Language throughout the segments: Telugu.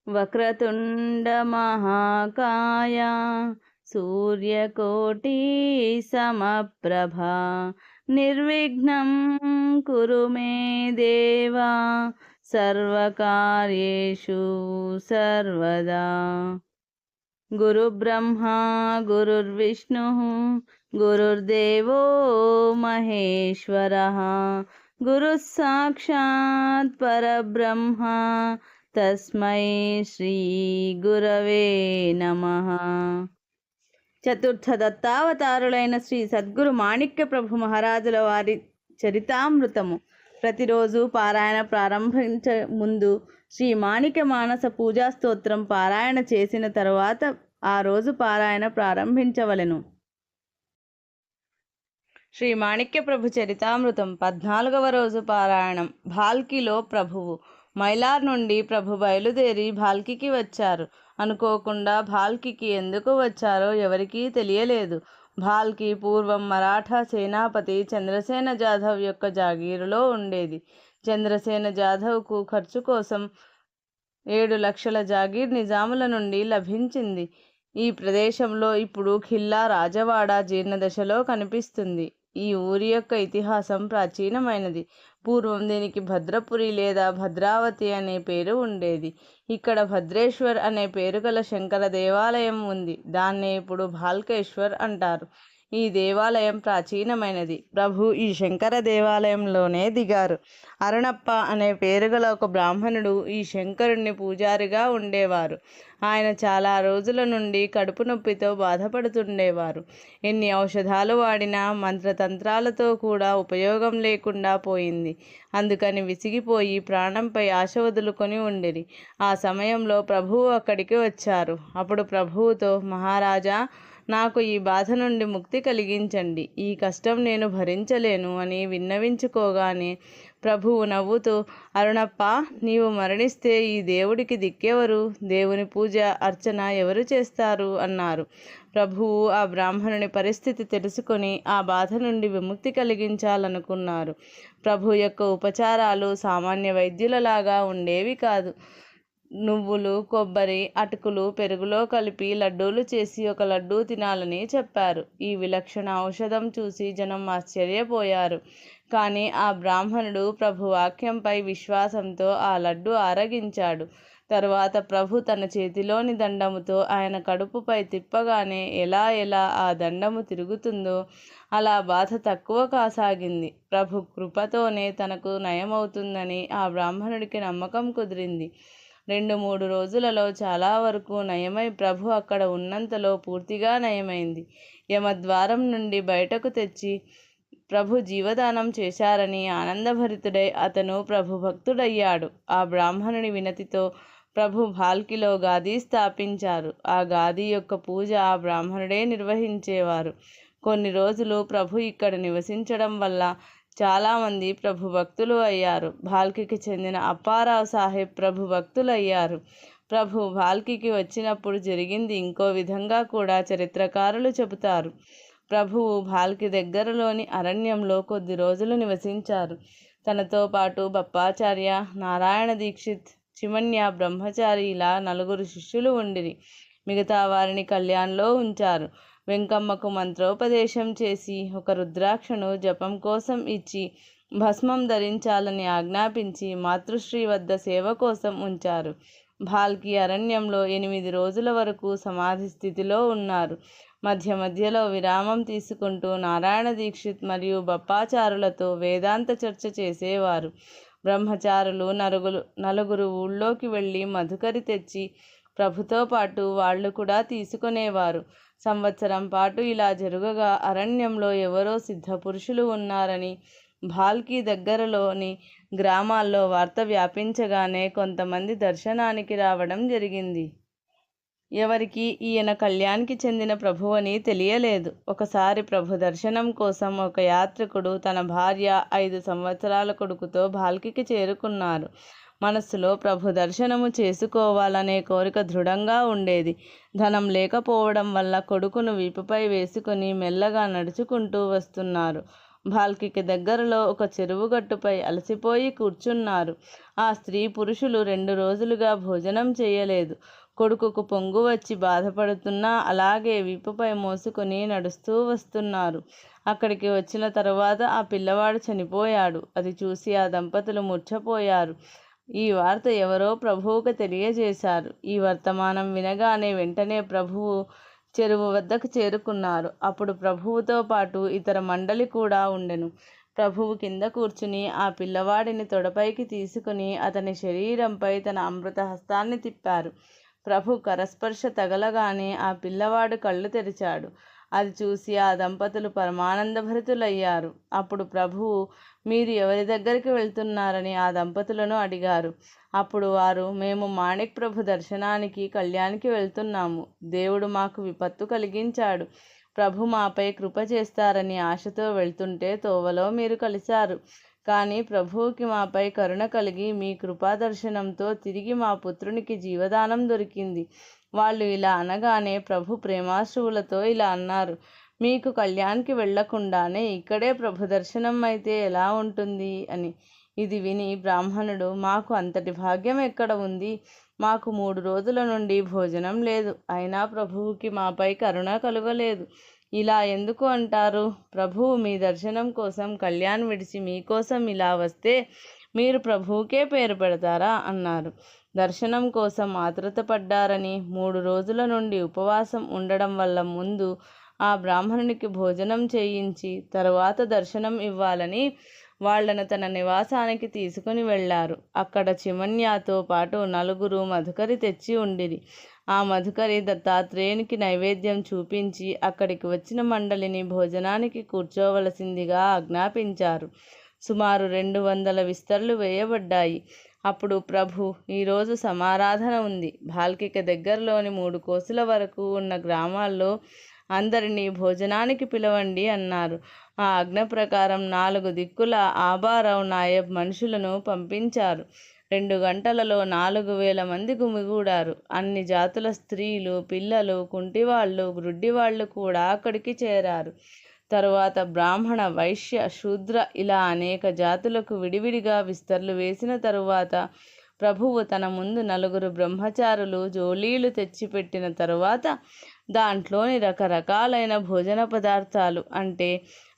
వక్రతుండ మహాకాయ సూర్యకోటి సమప్రభ నిర్విఘ్నం కురు మే దేవా సర్వకార్యేషు సర్వదా. గురుబ్రహ్మా గురుర్విష్ణుః గురుర్దేవో మహేశ్వరః గురుః సాక్షాత్ పరబ్రహ్మ తస్మై శ్రీ గురవే నమః. చతుర్థ దత్తావతారులైన శ్రీ సద్గురు మాణిక్య ప్రభు మహారాజుల వారి చరితామృతము ప్రతిరోజు పారాయణ ప్రారంభించే ముందు శ్రీ మాణిక్య మానస పూజా స్తోత్రం పారాయణ చేసిన తరువాత ఆ రోజు పారాయణ ప్రారంభించవలెను. శ్రీ మాణిక్య ప్రభు చరితామృతం 14వ రోజు పారాయణం. భాల్కిలో ప్రభువు. మైలార్ నుండి ప్రభు బయలుదేరి భాల్కికి వచ్చారు. అనుకోకుండా భాల్కికి ఎందుకు వచ్చారో ఎవరికీ తెలియలేదు. భాల్కి పూర్వం మరాఠా సేనాపతి చంద్రసేన జాధవ్ యొక్క జాగీరులో ఉండేది. చంద్రసేన జాధవ్కు ఖర్చు కోసం 7 లక్షల జాగీర్ నిజాముల నుండి లభించింది. ఈ ప్రదేశంలో ఇప్పుడు ఖిల్లా రాజవాడ జీర్ణదశలో కనిపిస్తుంది. ఈ ఊరి యొక్క ఇతిహాసం ప్రాచీనమైనది. పూర్వం దీనికి భద్రపురి లేదా భద్రావతి అనే పేరు ఉండేది. ఇక్కడ భద్రేశ్వర్ అనే పేరు గల శంకర దేవాలయం ఉంది. దాన్నే ఇప్పుడు భాల్కేశ్వర్ అంటారు. ఈ దేవాలయం ప్రాచీనమైనది. ప్రభు ఈ శంకర దేవాలయంలోనే దిగారు. అరుణప్ప అనే పేరు గల ఒక బ్రాహ్మణుడు ఈ శంకరుణ్ణి పూజారిగా ఉండేవారు. ఆయన చాలా రోజుల నుండి కడుపు నొప్పితో బాధపడుతుండేవారు. ఎన్ని ఔషధాలు వాడినా మంత్రతంత్రాలతో కూడా ఉపయోగం లేకుండా పోయింది. అందుకని విసిగిపోయి ప్రాణంపై ఆశ వదులుకొని ఉండిరి. ఆ సమయంలో ప్రభువు అక్కడికి వచ్చారు. అప్పుడు ప్రభువుతో, మహారాజా, నాకు ఈ బాధ నుండి ముక్తి కలిగించండి, ఈ కష్టం నేను భరించలేను అని విన్నవించుకోగానే ప్రభువు నవ్వుతూ, అరుణప్ప, నీవు మరణిస్తే ఈ దేవుడికి దిక్కెవరు? దేవుని పూజ అర్చన ఎవరు చేస్తారు అన్నారు. ప్రభువు ఆ బ్రాహ్మణుని పరిస్థితి తెలుసుకొని ఆ బాధ నుండి విముక్తి కలిగించాలనుకున్నారు. ప్రభు యొక్క ఉపచారాలు సామాన్య వైద్యులలాగా ఉండేవి కాదు. నువ్వులు, కొబ్బరి, అటుకులు పెరుగులో కలిపి లడ్డూలు చేసి ఒక లడ్డూ తినాలని చెప్పారు. ఈ విలక్షణ ఔషధం చూసి జనం ఆశ్చర్యపోయారు. కానీ ఆ బ్రాహ్మణుడు ప్రభు వాక్యంపై విశ్వాసంతో ఆ లడ్డు ఆరగించాడు. తరువాత ప్రభు తన చేతిలోని దండముతో ఆయన కడుపుపై తిప్పగానే ఎలా ఆ దండము తిరుగుతుందో అలా బాధ తక్కువ కాసాగింది. ప్రభు కృపతోనే తనకు నయమవుతుందని ఆ బ్రాహ్మణుడికి నమ్మకం కుదిరింది. 2-3 రోజులలో చాలా వరకు నయమై ప్రభు అక్కడ ఉన్నంతలో పూర్తిగా నయమైంది. యమద్వారం నుండి బయటకు తెచ్చి ప్రభు జీవదానం చేశారని ఆనందభరితుడై అతను ప్రభు భక్తుడయ్యాడు. ఆ బ్రాహ్మణుని వినతితో ప్రభు భాల్కిలో గాది స్థాపించారు. ఆ గాది యొక్క పూజ ఆ బ్రాహ్మణుడే నిర్వహించేవారు. కొన్ని రోజులు ప్రభు ఇక్కడ నివసించడం వల్ల చాలామంది ప్రభు భక్తులు అయ్యారు. భాల్కికి చెందిన అప్పారావు సాహెబ్ ప్రభు భక్తులయ్యారు. ప్రభు భాల్కికి వచ్చినప్పుడు జరిగింది ఇంకో విధంగా కూడా చరిత్రకారులు చెబుతారు. ప్రభువు భాల్కి దగ్గరలోని అరణ్యంలో కొద్ది రోజులు నివసించారు. తనతో పాటు బప్పాచార్య, నారాయణ దీక్షిత్, చిమన్య బ్రహ్మచారి ఇలా 4 శిష్యులు ఉండిరి. మిగతా వారిని కళ్యాణ్లో ఉంచారు. వెంకమ్మకు మంత్రోపదేశం చేసి ఒక రుద్రాక్షను జపం కోసం ఇచ్చి భస్మం ధరించాలని ఆజ్ఞాపించి మాతృశ్రీ వద్ద సేవ కోసం ఉంచారు. భాల్కి అరణ్యంలో 8 రోజుల వరకు సమాధి స్థితిలో ఉన్నారు. మధ్యలో విరామం తీసుకుంటూ నారాయణ దీక్షిత్ మరియు బప్పాచారులతో వేదాంత చర్చ చేసేవారు. బ్రహ్మచారులు 4 ఊళ్ళోకి వెళ్ళి మధుకరి తెచ్చి ప్రభుతో పాటు వాళ్ళు కూడా తీసుకునేవారు. సంవత్సరం పాటు ఇలా జరుగగా అరణ్యంలో ఎవరో సిద్ధపురుషులు ఉన్నారని భాల్కి దగ్గరలోని గ్రామాల్లో వార్త వ్యాపించగానే కొంతమంది దర్శనానికి రావడం జరిగింది. ఎవరికి ఈయన కళ్యాణ్కి చెందిన ప్రభువని తెలియలేదు. ఒకసారి ప్రభు దర్శనం కోసం ఒక యాత్రికుడు తన భార్య 5 సంవత్సరాల కొడుకుతో భాల్కికి చేరుకున్నారు. మనస్సులో ప్రభు దర్శనము చేసుకోవాలనే కోరిక దృఢంగా ఉండేది. ధనం లేకపోవడం వల్ల కొడుకును వీపుపై వేసుకుని మెల్లగా నడుచుకుంటూ వస్తున్నారు. భాల్కికి దగ్గరలో ఒక చెరువుగట్టుపై అలసిపోయి కూర్చున్నారు. ఆ స్త్రీ పురుషులు 2 రోజులుగా భోజనం చేయలేదు. కొడుకుకు పొంగు వచ్చి బాధపడుతున్నా అలాగే వీపుపై మోసుకొని నడుస్తూ వస్తున్నారు. అక్కడికి వచ్చిన తరువాత ఆ పిల్లవాడు చనిపోయాడు. అది చూసి ఆ దంపతులు మూర్ఛపోయారు. ఈ వార్త ఎవరో ప్రభువుకు తెలియజేశారు. ఈ వర్తమానం వినగానే వెంటనే ప్రభువు చెరువు వద్దకు చేరుకున్నారు. అప్పుడు ప్రభువుతో పాటు ఇతర మండలి కూడా ఉండెను. ప్రభువు కింద కూర్చుని ఆ పిల్లవాడిని తొడపైకి తీసుకుని అతని శరీరంపై తన అమృత హస్తాన్ని తిప్పారు. ప్రభు కరస్పర్శ తగలగానే ఆ పిల్లవాడు కళ్ళు తెరిచాడు. అది చూసి ఆ దంపతులు పరమానందభరితులయ్యారు. అప్పుడు ప్రభువు, మీరు ఎవరి దగ్గరికి వెళ్తున్నారని ఆ దంపతులను అడిగారు. అప్పుడు వారు, మేము మాణిక్ ప్రభు దర్శనానికి కళ్యాణ్కి వెళ్తున్నాము. దేవుడు మాకు విపత్తు కలిగించాడు. ప్రభు మాపై కృప చేస్తారని ఆశతో వెళ్తుంటే తోవలో మీరు కలిశారు. కానీ ప్రభువుకి మాపై కరుణ కలిగి మీ కృపా దర్శనంతో తిరిగి మా పుత్రునికి జీవదానం దొరికింది. వాళ్ళు ఇలా అనగానే ప్రభు ప్రేమాశ్రువులతో ఇలా అన్నారు, మీకు కళ్యాణ్కి వెళ్లకుండానే ఇక్కడే ప్రభు దర్శనం అయితే ఎలా ఉంటుంది అని. ఇది విని బ్రాహ్మణుడు, మాకు అంతటి భాగ్యం ఎక్కడ ఉంది? మాకు 3 రోజుల నుండి భోజనం లేదు. అయినా ప్రభువుకి మాపై కరుణ కలుగలేదు. ఇలా ఎందుకు అంటారు? ప్రభువు మీ దర్శనం కోసం కళ్యాణ్ విడిచి మీకోసం ఇలా వస్తే మీరు ప్రభువుకే పేరు పెడతారా అన్నారు. దర్శనం కోసం ఆతృత పడ్డారని 3 రోజుల నుండి ఉపవాసం ఉండడం వల్ల ముందు ఆ బ్రాహ్మణునికి భోజనం చేయించి తరువాత దర్శనం ఇవ్వాలని వాళ్లను తన నివాసానికి తీసుకుని వెళ్లారు. అక్కడ చిమన్యాతో పాటు 4 మధుకరి తెచ్చి ఉండిరి. ఆ మధుకరి దత్తాత్రేయునికి నైవేద్యం చూపించి అక్కడికి వచ్చిన మండలిని భోజనానికి కూర్చోవలసిందిగా ఆజ్ఞాపించారు. సుమారు 200 విస్తర్లు వేయబడ్డాయి. అప్పుడు ప్రభు, ఈరోజు సమారాధన ఉంది. భాల్కికి దగ్గరలోని 3 కోసుల వరకు ఉన్న గ్రామాల్లో అందరినీ భోజనానికి పిలవండి అన్నారు. ఆ ఆజ్ఞ ప్రకారం 4 దిక్కుల ఆబారావు నాయబ్ మనుషులను పంపించారు. 2 గంటలలో 4000 మంది గుమిగూడారు. అన్ని జాతుల స్త్రీలు, పిల్లలు, కుంటివాళ్ళు, గ్రుడ్డివాళ్ళు కూడా అక్కడికి చేరారు. తరువాత బ్రాహ్మణ, వైశ్య, శూద్ర ఇలా అనేక జాతులకు విడివిడిగా విస్తర్లు వేసిన తరువాత ప్రభువు తన ముందు 4 బ్రహ్మచారులు జోలీలు తెచ్చిపెట్టిన తరువాత దాంట్లోని రకరకాలైన భోజన పదార్థాలు అంటే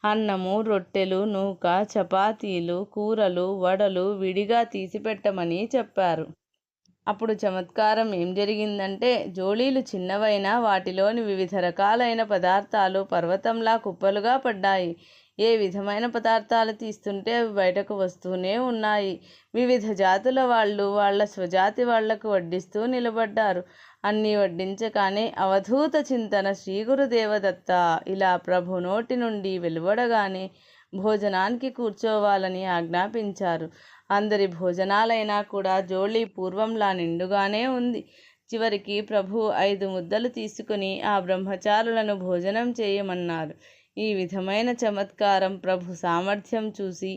అన్నము, రొట్టెలు, నూక, చపాతీలు, కూరలు, వడలు విడిగా తీసిపెట్టమని చెప్పారు. అప్పుడు చమత్కారం ఏం జరిగిందంటే, జోళీలు చిన్నవైనా వాటిలోని వివిధ రకాలైన పదార్థాలు పర్వతంలా కుప్పలుగా పడ్డాయి. ఏ విధమైన పదార్థాలు తీస్తుంటే అవి బయటకు వస్తూనే ఉన్నాయి. వివిధ జాతుల వాళ్ళు వాళ్ళ స్వజాతి వాళ్లకు వడ్డిస్తూ నిలబడ్డారు. అన్నీ వడ్డించగానే అవధూత చింతన శ్రీ గురుదేవదత్త ఇలా ప్రభు నోటి నుండి వెలువడగానే భోజనానికి కూర్చోవాలని ఆజ్ఞాపించారు. అందరి భోజనాలైనా కూడా జోళీ పూర్వంలా నిండుగానే ఉంది. చివరికి ప్రభు 5 ముద్దలు తీసుకుని ఆ బ్రహ్మచారులను భోజనం చేయమన్నారు. ఈ విధమైన చమత్కారం ప్రభు సామర్థ్యం చూసి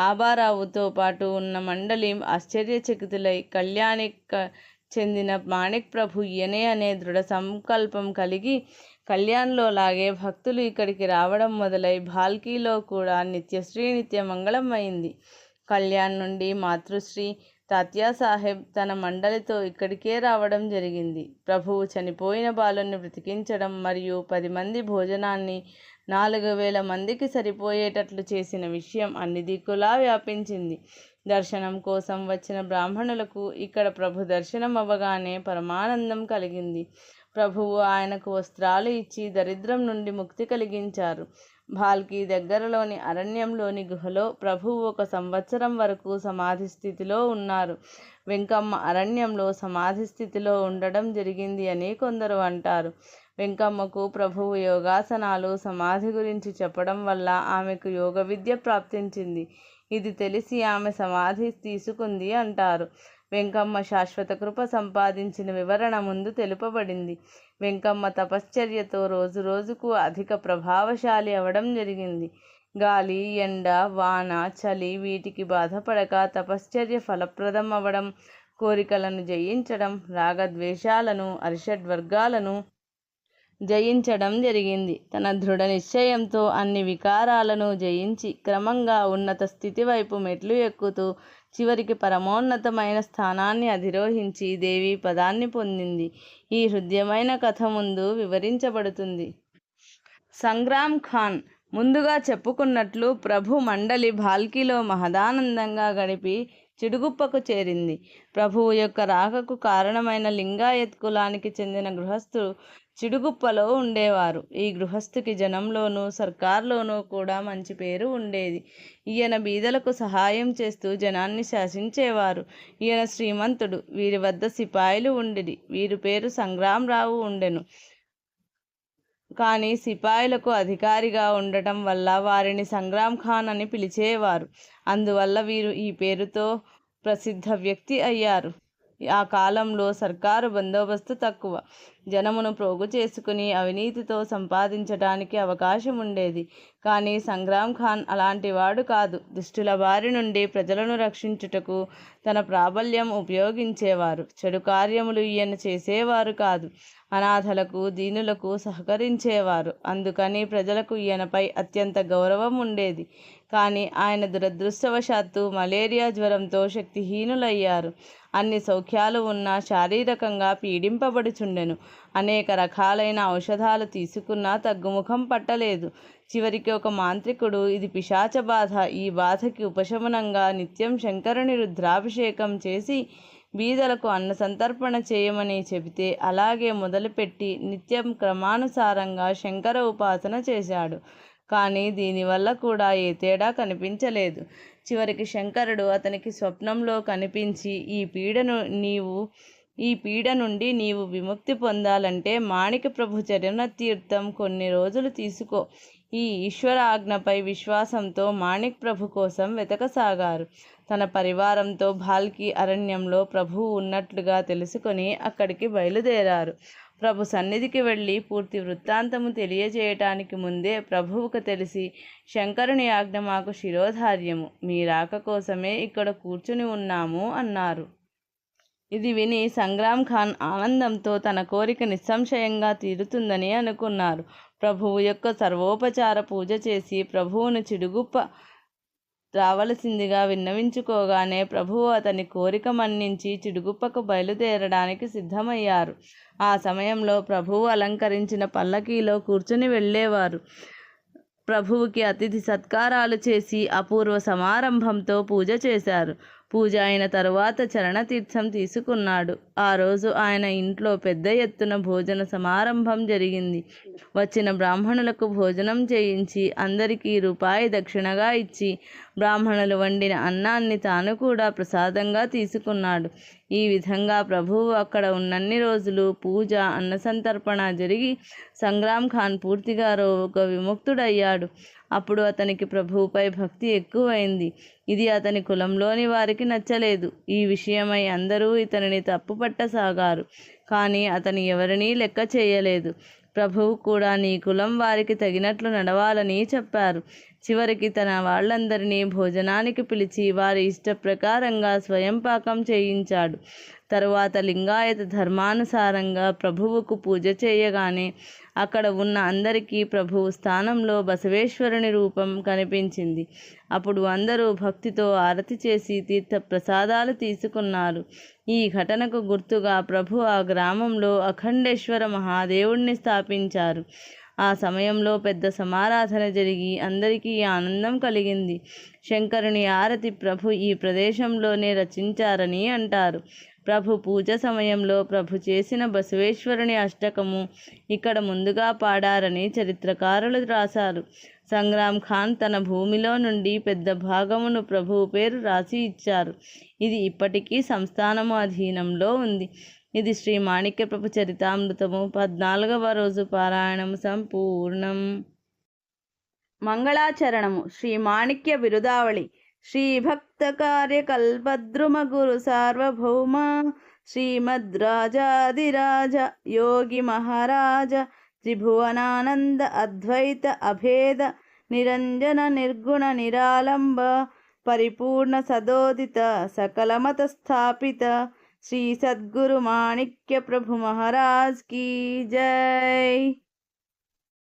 ఆబారావుతో పాటు ఉన్న మండలి ఆశ్చర్యచకితులై కళ్యాణికి చెందిన మాణిక్ ప్రభు ఈయనే అనే దృఢ సంకల్పం కలిగి కళ్యాణ్లో లాగే భక్తులు ఇక్కడికి రావడం మొదలై భాల్కీలో కూడా నిత్యశ్రీ నిత్యమంగళం అయింది. కళ్యాణ్ నుండి మాతృశ్రీ తాత్యాసాహెబ్ తన మండలితో ఇక్కడికే రావడం జరిగింది. ప్రభువు చనిపోయిన బాలుని బ్రతికించడం మరియు 10 మంది భోజనాన్ని 4000 మందికి సరిపోయేటట్లు చేసిన విషయం అన్ని దిక్కులా వ్యాపించింది. దర్శనం కోసం వచ్చిన బ్రాహ్మణులకు ఇక్కడ ప్రభు దర్శనం అవ్వగానే పరమానందం కలిగింది. ప్రభువు ఆయనకు వస్త్రాలు ఇచ్చి దరిద్రం నుండి ముక్తి కలిగించారు. భాల్కి దగ్గరలోని అరణ్యంలోని గుహలో ప్రభువు 1 సంవత్సరం వరకు సమాధి స్థితిలో ఉన్నారు. వెంకమ్మ అరణ్యంలో సమాధి స్థితిలో ఉండడం జరిగింది అని కొందరు అంటారు. వెంకమ్మకు ప్రభువు యోగాసనాలు, సమాధి గురించి చెప్పడం వల్ల ఆమెకు యోగ విద్య ప్రాప్తించింది. ఇది తెలిసి ఆమె సమాధి తీసుకుంది అంటారు. వెంకమ్మ శాశ్వత కృప సంపాదించిన వివరణ ముందు తెలుపబడింది. వెంకమ్మ తపశ్చర్యతో రోజు రోజుకు అధిక ప్రభావశాలి అవడం జరిగింది. గాలి, ఎండ, వాన, చలి వీటికి బాధపడక తపశ్చర్య ఫలప్రదం అవ్వడం, కోరికలను జయించడం, రాగద్వేషాలను, అరిషడ్వర్గాలను జయించడం జరిగింది. తన దృఢ నిశ్చయంతో అన్ని వికారాలను జయించి క్రమంగా ఉన్నత స్థితి వైపు మెట్లు ఎక్కుతూ చివరికి పరమోన్నతమైన స్థానాన్ని అధిరోహించి దేవీ పదాన్ని పొందింది. ఈ హృద్యమైన కథ ముందు వివరించబడుతుంది. సంగ్రామ్ ఖాన్ ముందుగా చెప్పుకున్నట్లు ప్రభు మండలి భాల్కీలో మహదానందంగా గడిపి చిడుగుప్పకు చేరింది. ప్రభువు యొక్క రాకకు కారణమైన లింగాయత్ కులానికి చెందిన గృహస్థులు చిడుగుప్పలో ఉండేవారు. ఈ గృహస్థుకి జనంలోనూ సర్కార్లోనూ కూడా మంచి పేరు ఉండేది. ఈయన బీదలకు సహాయం చేస్తూ జనాన్ని శాసించేవారు. ఈయన శ్రీమంతుడు. వీరి వద్ద సిపాయిలు ఉండిరి. వీరి పేరు సంగ్రామరావు ఉండెను. కానీ సిపాయిలకు అధికారిగా ఉండటం వల్ల వారిని సంగ్రామ్ ఖాన్ అని పిలిచేవారు. అందువల్ల వీరు ఈ పేరుతో ప్రసిద్ధ వ్యక్తి అయ్యారు. ఆ కాలంలో సర్కారు బందోబస్తు తక్కువ. జనమును ప్రోగు చేసుకుని అవినీతితో సంపాదించడానికి అవకాశం ఉండేది. కానీ సంగ్రామ్ ఖాన్ అలాంటి వాడు కాదు. దుష్టుల బారి నుండి ప్రజలను రక్షించుటకు తన ప్రాబల్యం ఉపయోగించేవారు. చెడు కార్యములు ఈయన చేసేవారు కాదు. అనాథలకు దీనులకు సహకరించేవారు. అందుకని ప్రజలకు ఈయనపై అత్యంత గౌరవం ఉండేది. కానీ ఆయన దురదృష్టవశాత్తు మలేరియా జ్వరంతో శక్తిహీనులయ్యారు. అన్ని సౌఖ్యాలు ఉన్నా శారీరకంగా పీడింపబడుచుండెను. అనేక రకాలైన ఔషధాలు తీసుకున్నా తగ్గుముఖం పట్టలేదు. చివరికి ఒక మాంత్రికుడు ఇది పిశాచ బాధ, ఈ బాధకి ఉపశమనంగా నిత్యం శంకరుని రుద్రాభిషేకం చేసి బీదలకు అన్న సంతర్పణ చేయమని చెబితే అలాగే మొదలుపెట్టి నిత్యం క్రమానుసారంగా శంకర ఉపాసన చేశాడు. కానీ దీనివల్ల కూడా ఏ తేడా కనిపించలేదు. చివరికి శంకరుడు అతనికి స్వప్నంలో కనిపించి ఈ పీడ నుండి నీవు విముక్తి పొందాలంటే మాణిక ప్రభు చరణ తీర్థం కొన్ని రోజులు తీసుకో. ఈ ఈశ్వర ఆజ్ఞపై విశ్వాసంతో మాణిక్ ప్రభు కోసం వెతకసాగారు. తన పరివారంతో భాల్కీ అరణ్యంలో ప్రభువు ఉన్నట్లుగా తెలుసుకొని అక్కడికి బయలుదేరారు. ప్రభు సన్నిధికి వెళ్ళి పూర్తి వృత్తాంతము తెలియజేయటానికి ముందే ప్రభువుకు తెలిసి, శంకరుని ఆజ్ఞ మాకు శిరోధార్యము, మీ రాక కోసమే ఇక్కడ కూర్చుని ఉన్నాము అన్నారు. ఇది విని సంగ్రామ్ ఖాన్ ఆనందంతో తన కోరిక నిస్సంశయంగా తీరుతుందని అనుకున్నారు. ప్రభువు యొక్క సర్వోపచార పూజ చేసి ప్రభువును చిడుగుప్ప రావలసిందిగా విన్నవించుకోగానే ప్రభువు అతని కోరిక మన్నించి చిడుగుప్పకు బయలుదేరడానికి సిద్ధమయ్యారు. ఆ సమయంలో ప్రభువు అలంకరించిన పల్లకీలో కూర్చుని వెళ్ళేవారు. ప్రభువుకి అతిథి సత్కారాలు చేసి అపూర్వ సమారంభంతో పూజ చేశారు. పూజ అయిన తరువాత చరణతీర్థం తీసుకున్నాడు. ఆ రోజు ఆయన ఇంట్లో పెద్ద ఎత్తున భోజన సమారంభం జరిగింది. వచ్చిన బ్రాహ్మణులకు భోజనం చేయించి అందరికీ రూపాయి దక్షిణగా ఇచ్చి బ్రాహ్మణులు వండిన అన్నాన్ని తాను కూడా ప్రసాదంగా తీసుకున్నాడు. ఈ విధంగా ప్రభువు అక్కడ ఉన్నన్ని రోజులు పూజ, అన్నసంతర్పణ జరిగి సంగ్రామ్ ఖాన్ పూర్తిగా రోగ విముక్తుడయ్యాడు. అప్పుడు అతనికి ప్రభువుపై భక్తి ఎక్కువైంది. ఇది అతని కులంలోని వారికి నచ్చలేదు. ఈ విషయమై అందరూ ఇతనిని తప్పుపట్టసాగారు. కానీ అతని ఎవరినీ లెక్క చేయలేదు. ప్రభువు కూడా నీ కులం వారికి తగినట్లు నడవాలని చెప్పారు. చివరికి తన వాళ్ళందరినీ భోజనానికి పిలిచి వారి ఇష్ట ప్రకారంగా స్వయం పాకం చేయించాడు. తరువాత లింగాయత ధర్మానుసారంగా ప్రభువుకు పూజ చేయగానే అక్కడ ఉన్న అందరికీ ప్రభువు స్థానంలో బసవేశ్వరుని రూపం కనిపించింది. అప్పుడు అందరూ భక్తితో ఆరతి చేసి తీర్థ ప్రసాదాలు తీసుకున్నారు. ఈ ఘటనకు గుర్తుగా ప్రభు ఆ గ్రామంలో అఖండేశ్వర మహాదేవుణ్ణి స్థాపించారు. ఆ సమయంలో పెద్ద సమారాధన జరిగి అందరికీ ఆనందం కలిగింది. శంకరుని ఆరతి ప్రభు ఈ ప్రదేశంలోనే రచించారని అంటారు. ప్రభు పూజ సమయంలో ప్రభు చేసిన బసవేశ్వరుని అష్టకము ఇక్కడ ముందుగా పాడారని చరిత్రకారులు రాశారు. సంగ్రామ్ ఖాన్ తన భూమిలో నుండి పెద్ద భాగమును ప్రభువు పేరు రాసి ఇచ్చారు. ఇది ఇప్పటికీ సంస్థానము అధీనంలో ఉంది. ఇది శ్రీ మాణిక్య ప్రభు చరితామృతము 14వ రోజు పారాయణము సంపూర్ణం. మంగళాచరణము. శ్రీ మాణిక్య బిరుదావళి. శ్రీ భక్త కార్యకల్పద్రుమ గురు సార్వభౌమ శ్రీమద్రాజాదిరాజ యోగి మహారాజ త్రిభువనానంద అద్వైత అభేద నిరంజన నిర్గుణ నిరాలంబ పరిపూర్ణ సదోదిత సకలమత స్థాపిత శ్రీ సద్గురు మాణిక్య ప్రభు మహారాజ్ కీ జై.